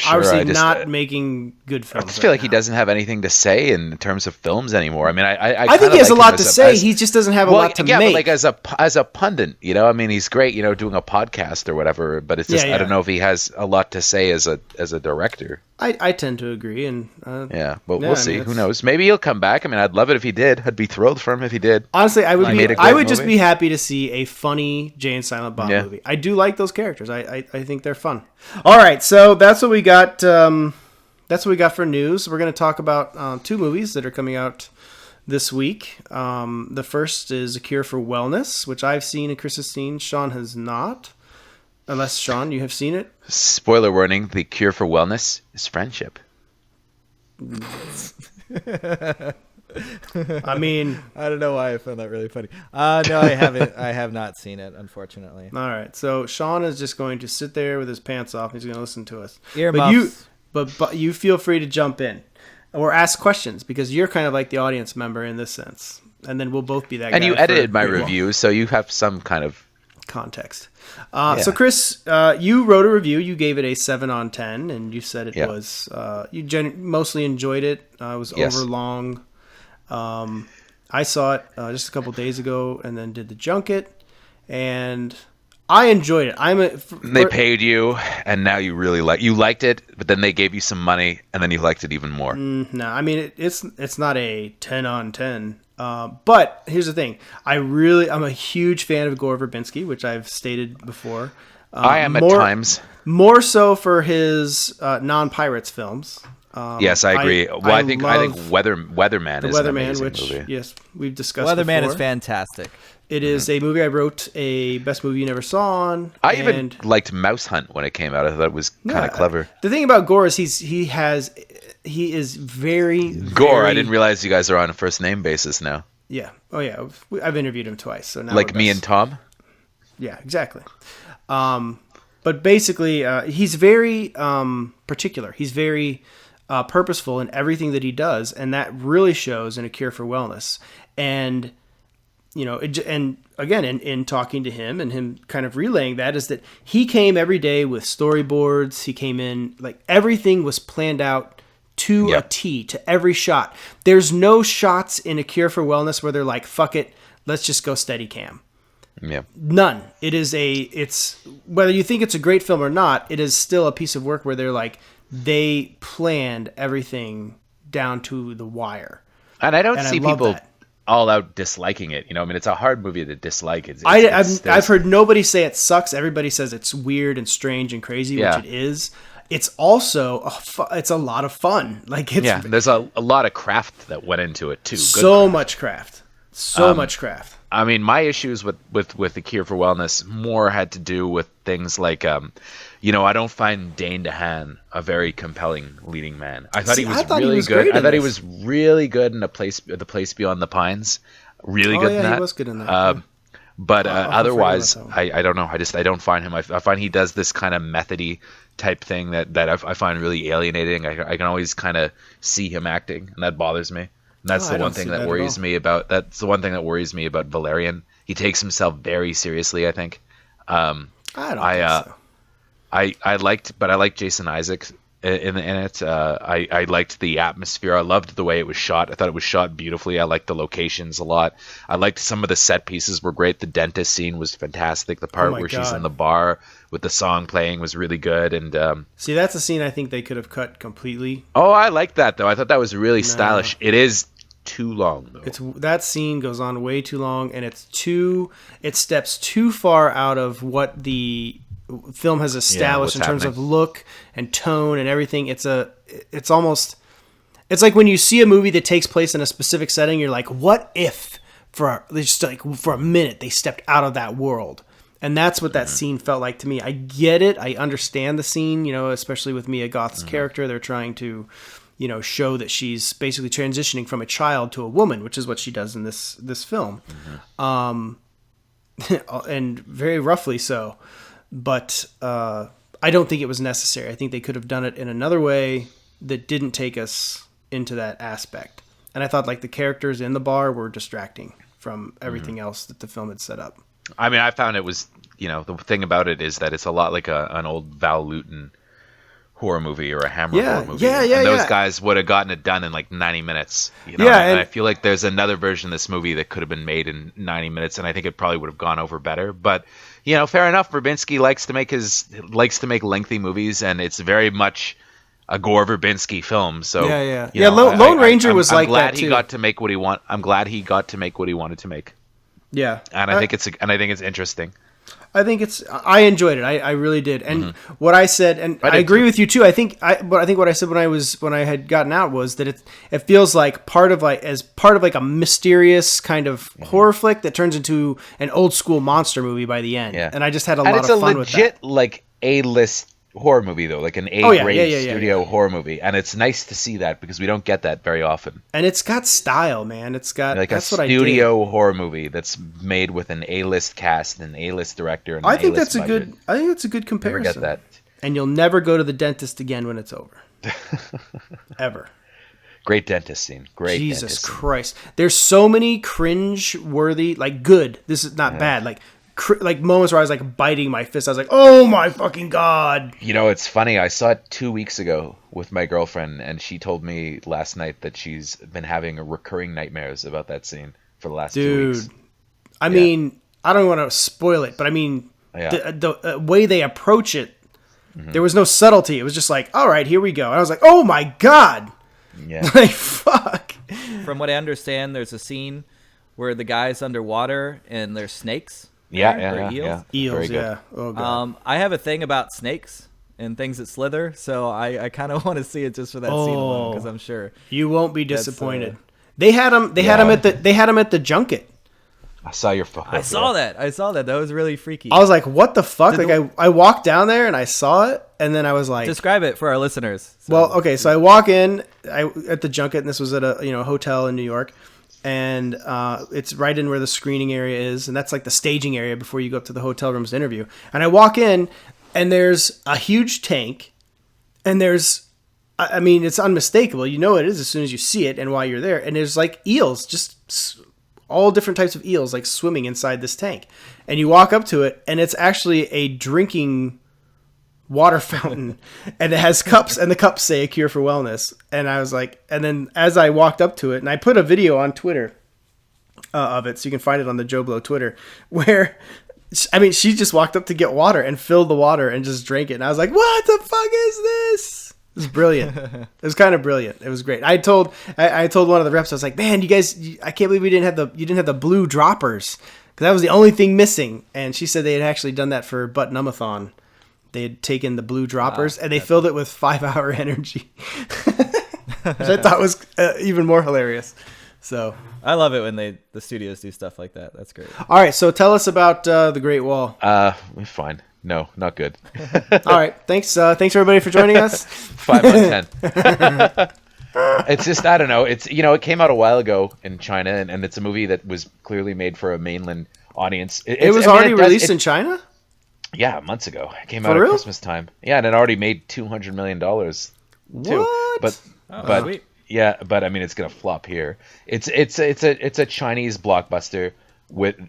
obviously not making good films. I just feel like he doesn't have anything to say in terms of films anymore. I mean, I think he has a lot to say. He just doesn't have a lot to make. But like as a pundit, I mean, he's great, doing a podcast or whatever. But it's just I don't know if he has a lot to say as a director. I tend to agree, and but we'll see. Who knows? Maybe he'll come back. I mean, I'd love it if he did. I'd be thrilled for him if he did. Honestly, I would just be happy to see a funny Jay and Silent Bob movie. I do like those characters. I think they're fun. All right, so that's what we got. That's what we got for news. We're going to talk about 2 movies that are coming out this week. The first is A Cure for Wellness, which I've seen and Chris has seen. Sean has not. Unless, Sean, you have seen it? Spoiler warning, the cure for wellness is friendship. I mean, I don't know why I found that really funny. No, I haven't. I have not seen it, unfortunately. All right, so Sean is just going to sit there with his pants off. He's going to listen to us. Earmuffs. but you feel free to jump in or ask questions because you're kind of like the audience member in this sense. And then we'll both be that guy. And you edited my review, so you have some kind of context. So Chris, you wrote a review. You gave it a 7 on 10, and you said it was you mostly enjoyed it. It was overlong. I saw it just a couple days ago, and then did the junket, and I enjoyed it. They paid you, and now you really liked it, but then they gave you some money, and then you liked it even more. No, I mean it's not a 10 on 10. But here's the thing. I'm a huge fan of Gore Verbinski, which I've stated before. I am at times. More so for his non-Pirates films. Yes, I agree. I think Weatherman is an amazing which movie. Yes, we've discussed Weatherman before. is fantastic. It is a movie I wrote a best movie you never saw on. I even liked Mouse Hunt when it came out. I thought it was kind of clever. The thing about Gore is he is very Gore. I didn't realize you guys are on a first name basis now. Yeah. Oh yeah. I've interviewed him twice. So now like me and Tom. Yeah, exactly. But basically, he's very particular. He's very purposeful in everything that he does, and that really shows in A Cure for Wellness. And and again, in talking to him and him kind of relaying that is that he came every day with storyboards. He came in like everything was planned out to a T, to every shot. There's no shots in A Cure for Wellness where they're like, fuck it, let's just go steady cam. Yeah. None. It's whether you think it's a great film or not, it is still a piece of work where they're like, they planned everything down to the wire. And I don't see people all out disliking it. I mean, it's a hard movie to dislike. I've heard nobody say it sucks. Everybody says it's weird and strange and crazy, which it is. It's also it's a lot of fun. Like there's a lot of craft that went into it too. Much craft. Much craft. I mean, my issues with The Cure for Wellness more had to do with things like, I don't find Dane DeHaan a very compelling leading man. I thought he was really good. I thought he was really good in The Place Beyond the Pines. Really good in that. He was good in that. But otherwise, I don't know. I don't find him. I find he does this kind of methody type thing that I find really alienating. I can always kind of see him acting, and that bothers me. And that's the one thing that worries me about. That's the one thing that worries me about Valerian. He takes himself very seriously, I think. I liked Jason Isaacs in it. I liked the atmosphere. I loved the way it was shot. I thought it was shot beautifully. I liked the locations a lot. I liked some of the set pieces were great. The dentist scene was fantastic. The part where she's in the bar with the song playing was really good. And see, that's a scene I think they could have cut completely. Oh, I liked that though. I thought that was really stylish. It is too long though. That scene goes on way too long, and it steps too far out of what the film has established in terms of look and tone and everything. It's like when you see a movie that takes place in a specific setting, you're like, what if for a minute they stepped out of that world? And that's what that scene felt like to me. I get it. I understand the scene, especially with Mia Goth's character. They're trying to show that she's basically transitioning from a child to a woman, which is what she does in this film. And very roughly so. But I don't think it was necessary. I think they could have done it in another way that didn't take us into that aspect. And I thought like the characters in the bar were distracting from everything else that the film had set up. I mean, I found it was, the thing about it is that it's a lot like an old Val Lewton horror movie or a Hammer horror movie. And those guys would have gotten it done in like 90 minutes. And I feel like there's another version of this movie that could have been made in 90 minutes, and I think it probably would have gone over better. But fair enough. Verbinski likes to make lengthy movies, and it's very much a Gore Verbinski film. So Lone Ranger was like that too. I'm glad he got to make what he want. I'm glad he got to make what he wanted to make. Yeah, and I think it's interesting. I enjoyed it. I really did. And what I said, and I agree with you too. I think what I said when I had gotten out was that it feels like part of like a mysterious kind of horror flick that turns into an old school monster movie by the end. Yeah. And I just had a lot of fun with that. It's a legit like A-list horror movie though, like an A-grade studio horror movie, and it's nice to see that because we don't get that very often. And it's got style, man. It's got like a studio horror movie that's made with an A-list cast and an A-list director. And I think that's a good comparison. Never get that. And you'll never go to the dentist again when it's over. Ever. Great dentist scene. Great Jesus dentist scene. Christ. There's so many cringe-worthy, like good. This is not bad. Like moments where I was like biting my fist. I was like, oh my fucking God. You know, it's funny. I saw it 2 weeks ago with my girlfriend, and she told me last night that she's been having recurring nightmares about that scene for the last 2 weeks. Dude. I mean, I don't want to spoil it, but I mean, the way they approach it, there was no subtlety. It was just like, all right, here we go. And I was like, oh my God. Yeah. Like, fuck. From what I understand, there's a scene where the guy's underwater and there's snakes. Yeah. Eels, Very good. yeah. Oh, God. I have a thing about snakes and things that slither, so I kind of want to see it just for that scene alone, because I'm sure you won't be disappointed. They had him. They had him at the junket. I saw your photo. I saw that. That was really freaky. I was like, what the fuck? I walked down there and I saw it, and then I was like, describe it for our listeners. Well, okay, so I walk in at the junket, and this was at a hotel in New York, and it's right in where the screening area is, and that's like the staging area before you go up to the hotel rooms to interview. And I walk in, and there's a huge tank, and I mean, it's unmistakable. You know it is as soon as you see it and while you're there, and there's like eels, just all different types of eels like swimming inside this tank. And you walk up to it, and it's actually a drinking water fountain, and it has cups, and the cups say a cure for wellness. And I was like, and then as I walked up to it, and I put a video on Twitter of it, so you can find it on the JoBlo Twitter, where I mean, she just walked up to get water and filled the water and just drank it. And I was like, what the fuck is this? It was brilliant. It was kind of brilliant. It was great. I told one of the reps, I was like, man, you guys, I can't believe you didn't have the blue droppers, because that was the only thing missing. And she said they had actually done that for Butt Numathon. They had taken the blue droppers and they filled it with 5-hour energy, which I thought was even more hilarious. So I love it when the studios do stuff like that. That's great. All right, so tell us about the Great Wall. Fine. No, not good. All right, thanks everybody for joining us. 5 on 10. It's just, I don't know. It's, it came out a while ago in China, and it's a movie that was clearly made for a mainland audience. It was already released in China? Yeah, months ago. It came out at Christmas time. Yeah, and it already made $200 million too. What? But sweet. Yeah, but I mean, it's gonna flop here. It's a Chinese blockbuster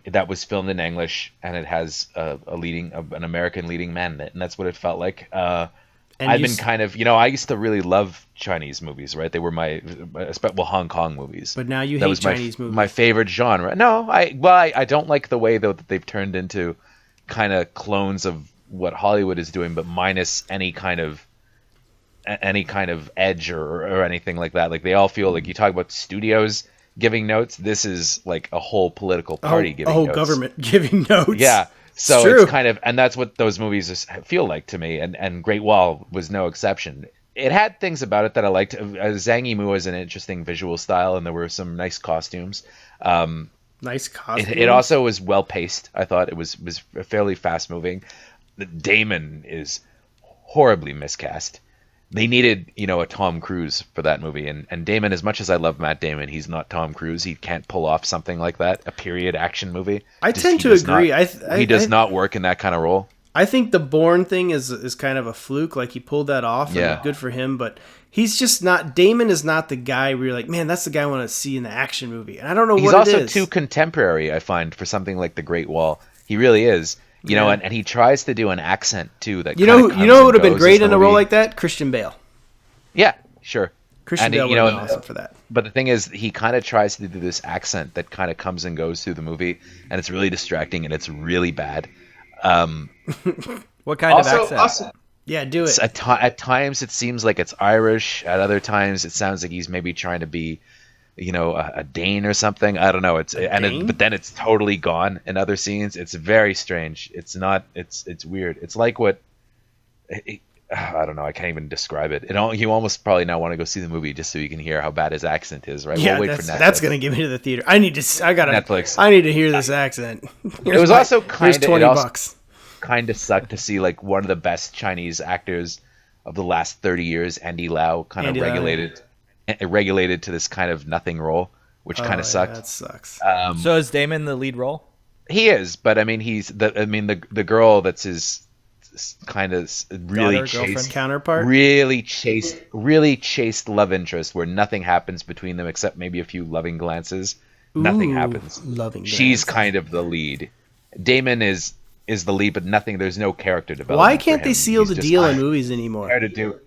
that was filmed in English, and it has an American leading man in it, and that's what it felt like. I've been kind of, I used to really love Chinese movies, right? They were my Hong Kong movies. But now you hate Chinese movies. My favorite genre. No, I don't like the way though that they've turned into kind of clones of what Hollywood is doing, but minus any kind of edge or anything like that. Like, they all feel like, you talk about studios giving notes, this is like a whole political party giving notes. A whole government giving notes. Yeah. So it's kind of, and that's what those movies feel like to me, and Great Wall was no exception. It had things about it that I liked. Zhang Yimou has an interesting visual style, and there were some nice costumes. Nice costumes. It also was well paced. I thought it was fairly fast moving. Damon is horribly miscast. They needed, a Tom Cruise for that movie, and Damon, as much as I love Matt Damon, he's not Tom Cruise. He can't pull off something like that, a period action movie. I tend to agree. He does not work in that kind of role. I think the Bourne thing is kind of a fluke. Like, he pulled that off. Yeah. And good for him, but he's just not. Damon is not the guy where you're like, man, that's the guy I want to see in the action movie. And I don't know what it is. He's also too contemporary, I find, for something like The Great Wall. He really is. And he tries to do an accent too. That who would have been great in a role like that? Christian Bale. Yeah, sure. Christian Bale would have been awesome for that. But the thing is, he kind of tries to do this accent that kind of comes and goes through the movie, and it's really distracting, and it's really bad. What kind of accent? Yeah, do it. At times, it seems like it's Irish. At other times, it sounds like he's maybe trying to be, a Dane or something. I don't know. But then it's totally gone in other scenes. It's very strange. It's not. It's weird. It's like what. I don't know. I can't even describe it. You almost probably now want to go see the movie just so you can hear how bad his accent is, right? Yeah, we'll wait for Netflix. That's gonna get me to the theater. Netflix. I need to hear this accent. It was also kind of $20. Kind of sucked to see like one of the best Chinese actors of the last 30 years, Andy Lau, kind of regulated to this kind of nothing role, which kind of sucked. That sucks. So is Damon the lead role? He is, but I mean, the girl that's his kind of really Daughter, chaste girlfriend? Counterpart. really chaste love interest where nothing happens between them except maybe a few loving glances. Nothing Ooh, happens. loving She's glances. kind of the lead. Damon is the lead, but nothing. There's no character development. Why can't for they him. seal He's the just deal in kind of movies anymore? there to do.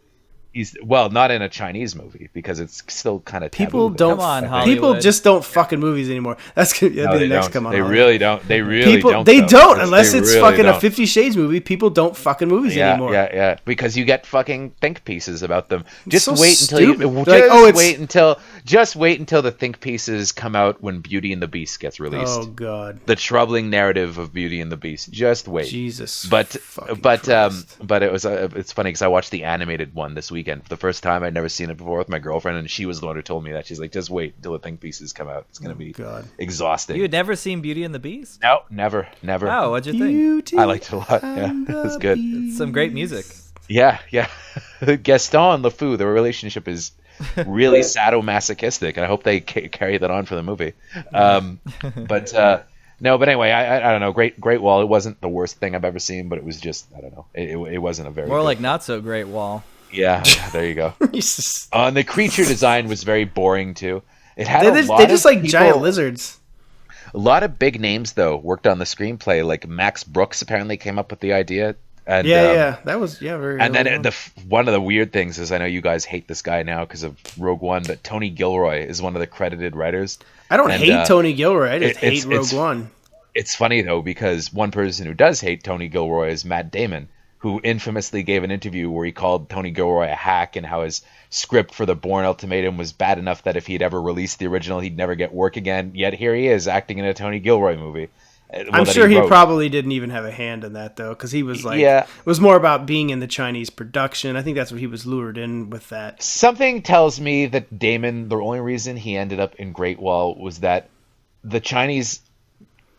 He's not in a Chinese movie because it's still kind of People taboo. don't. Come on, People Hollywood. just don't fuck in movies anymore. That's gonna No, be the they next don't. come on. They Hollywood. really don't. They really People, don't. they though. don't unless They it's really fucking a don't. 50 Shades movie. People don't fuck in movies anymore. Yeah. Because you get fucking think pieces about them. Just so wait until stupid. you. They're like, Just wait until the think pieces come out when Beauty and the Beast gets released. Oh God. The troubling narrative of Beauty and the Beast. Just wait. Jesus. But fucking but Christ. but it was it's funny because I watched the animated one this weekend for the first time. I'd never seen it before with my girlfriend, and she was the one who told me that. She's like, just wait until the think pieces come out. It's gonna be God. exhausting. You had never seen Beauty and the Beast? No, never. Oh, what'd you think? Beauty I liked it a lot. Yeah, and it was the good. Beast. Some great music. Yeah. Gaston and LeFou, their relationship is really sadomasochistic, and I hope they carry that on for the movie. No, but anyway, I don't know. Great Wall. It wasn't the worst thing I've ever seen, but it was just, I don't know. It wasn't a very More good- like Not So Great Wall. Yeah, there you go. Jesus. And the creature design was very boring too. It had They just like giant lizards. A lot of big names though worked on the screenplay. Like Max Brooks apparently came up with the idea. And, That was very. And then well. one of the weird things is, I know you guys hate this guy now because of Rogue One, but Tony Gilroy is one of the credited writers. I don't and, hate Tony Gilroy. I just it's- hate Rogue it's- One. It's funny though because one person who does hate Tony Gilroy is Matt Damon, who infamously gave an interview where he called Tony Gilroy a hack and how his script for The Bourne Ultimatum was bad enough that if he'd ever released the original, he'd never get work again. Yet here he is acting in a Tony Gilroy movie. I'm sure he wrote. probably didn't even have a hand in that though, because he was like, Yeah. it was more about being in the Chinese production. I think that's what he was lured in with that. Something tells me that Damon, the only reason he ended up in Great Wall was that the Chinese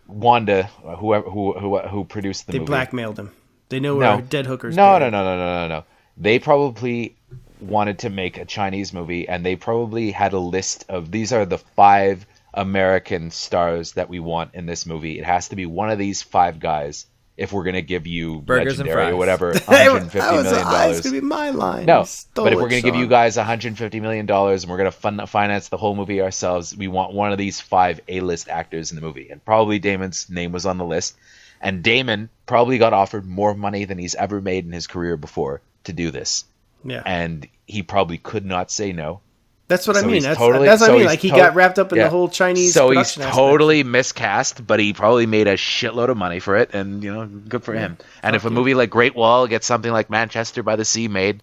Wanda, who produced the They movie, blackmailed him. They know where dead hookers. No. buried. No. They probably wanted to make a Chinese movie, and they probably had a list of, these are the 5 American stars that we want in this movie. It has to be one of these 5 guys if we're going to give you Burgers and Legendary fries. or whatever, $150 It's gonna million. be my line. No, You stole but if it, we're going to give you Sean. guys $150 million and we're going to finance the whole movie ourselves, we want one of these 5 A-list actors in the movie. And probably Damon's name was on the list. And Damon probably got offered more money than he's ever made in his career before to do this. Yeah, And he probably could not say no. that's what I So mean. he's That's totally- what I so mean. he's Like he got wrapped up in the whole Chinese. So he's production aspect. totally miscast, but he probably made a shitload of money for it, and good for him. And if a movie like Great Wall gets something like Manchester by the Sea made,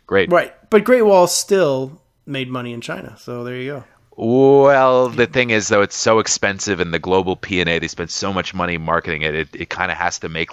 great. right. But Great Wall still made money in China, so there you go. Well, the thing is, though, it's so expensive, and the global P&A, they spend so much money marketing it. It kind of has to make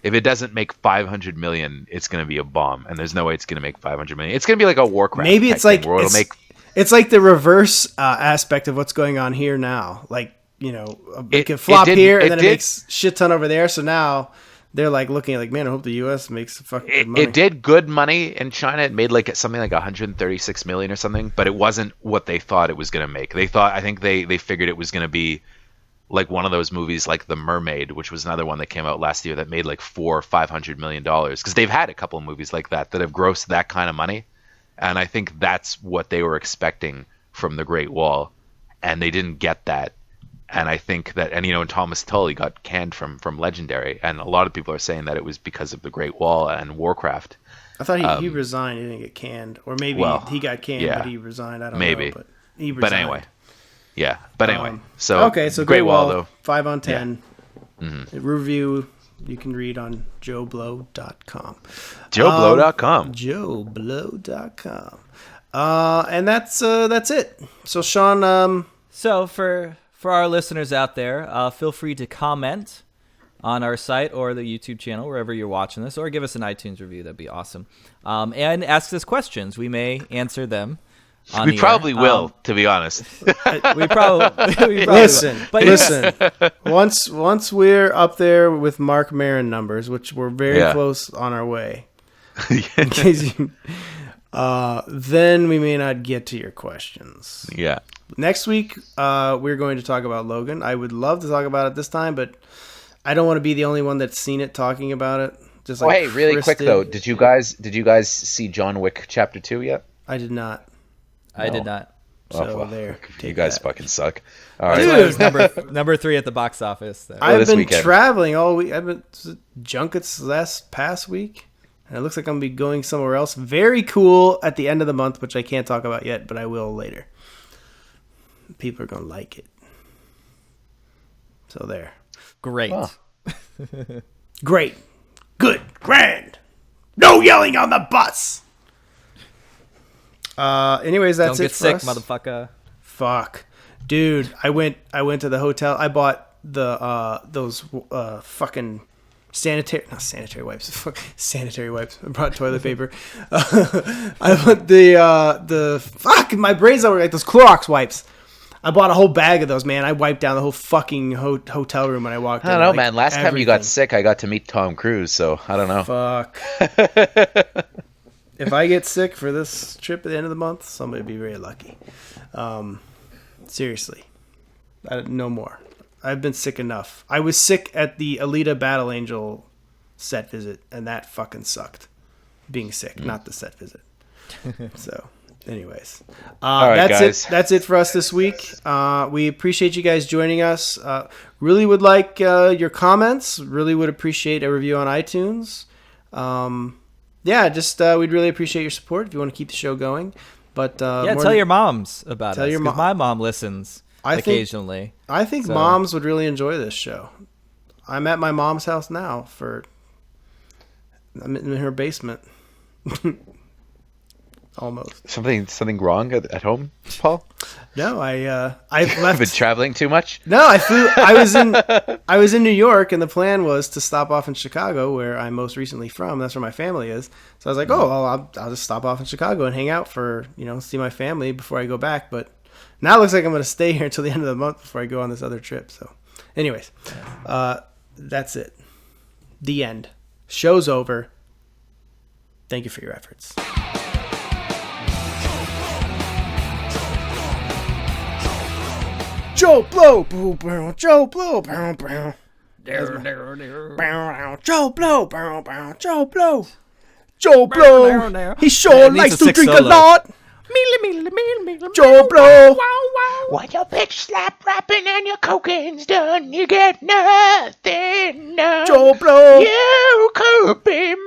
if it doesn't make $500 million, it's going to be a bomb, and there's no way it's going to make $500 million. It's going to be like a Warcraft. Maybe type it's like thing where it'll make. It's like the reverse aspect of what's going on here now. Like it can flop here and then it makes shit ton over there. So now they're like looking at like, man, I hope the U.S. makes fucking good money. It did good money in China. It made something like 136 million or something, but it wasn't what they thought it was going to make. I think they figured it was going to be like one of those movies like The Mermaid, which was another one that came out last year that made like $400 or $500 million, because they've had a couple of movies like that have grossed that kind of money. And I think that's what they were expecting from The Great Wall, and they didn't get that. And I think that, and Thomas Tully got canned from Legendary, and a lot of people are saying that it was because of The Great Wall and Warcraft. I thought he resigned. He didn't get canned, or maybe he got canned, but he resigned. I don't know. But he resigned. But anyway, yeah. But anyway, so Great Wall though, 5 on 10. Yeah. Mm-hmm. Review you can read on JoBlo.com. JoBlo.com. JoBlo.com. And that's it. So Sean, So for our listeners out there, feel free to comment on our site or the YouTube channel, wherever you're watching this, or give us an iTunes review. That'd be awesome. And ask us questions. We may answer them. We probably will, to be honest. We probably listen. will. But listen. Once we're up there with Mark Maron numbers, which we're very close on our way, in case then we may not get to your questions. Yeah. Next week, we're going to talk about Logan. I would love to talk about it this time, but I don't want to be the only one that's seen it talking about it. Just like hey, really quick though, did you guys see John Wick Chapter 2 yet? I did not. I did not. So there, you guys fucking suck. All right, dude. number 3 at the box office. I've been traveling all week. I've been junkets past week, and it looks like I'm gonna be going somewhere else. Very cool at the end of the month, which I can't talk about yet, but I will later. People are gonna like it. So there. Great. Huh. Great. Good. Grand. No yelling on the bus. Anyways, that's Don't it get for sick, us. motherfucker. Fuck, dude. I went to the hotel. I bought those fucking sanitary wipes. Sanitary wipes. I brought toilet paper. I bought the fuck. My brain's not working. Like those Clorox wipes. I bought a whole bag of those, man. I wiped down the whole fucking hotel room when I walked in. I don't know, man. Last time you got sick, I got to meet Tom Cruise, so I don't know. Fuck. If I get sick for this trip at the end of the month, somebody would be very lucky. Seriously. No more. I've been sick enough. I was sick at the Alita Battle Angel set visit, and that fucking sucked. Being sick, not the set visit. So, anyways. All right, guys. That's it for us this week. We appreciate you guys joining us. Really would like your comments. Really would appreciate a review on iTunes. We'd really appreciate your support if you want to keep the show going. But tell your moms about tell us. Your mom. My mom listens occasionally. I think moms would really enjoy this show. I'm at my mom's house now. I'm in her basement. Almost. Something wrong at home, Paul? No, I left. Been traveling too much? No, I flew. I was in New York, and the plan was to stop off in Chicago, where I'm most recently from. That's where my family is. So I was like, I'll just stop off in Chicago and hang out for see my family before I go back. But now it looks like I'm going to stay here until the end of the month before I go on this other trip. So, anyways, that's it. The end. Show's over. Thank you for your efforts. JoBlo, JoBlo, JoBlo, JoBlo. He sure likes to drink a lot. JoBlo. When your bitch slap rapping and your cocaine's done, you get nothing done. JoBlo. You could be mine.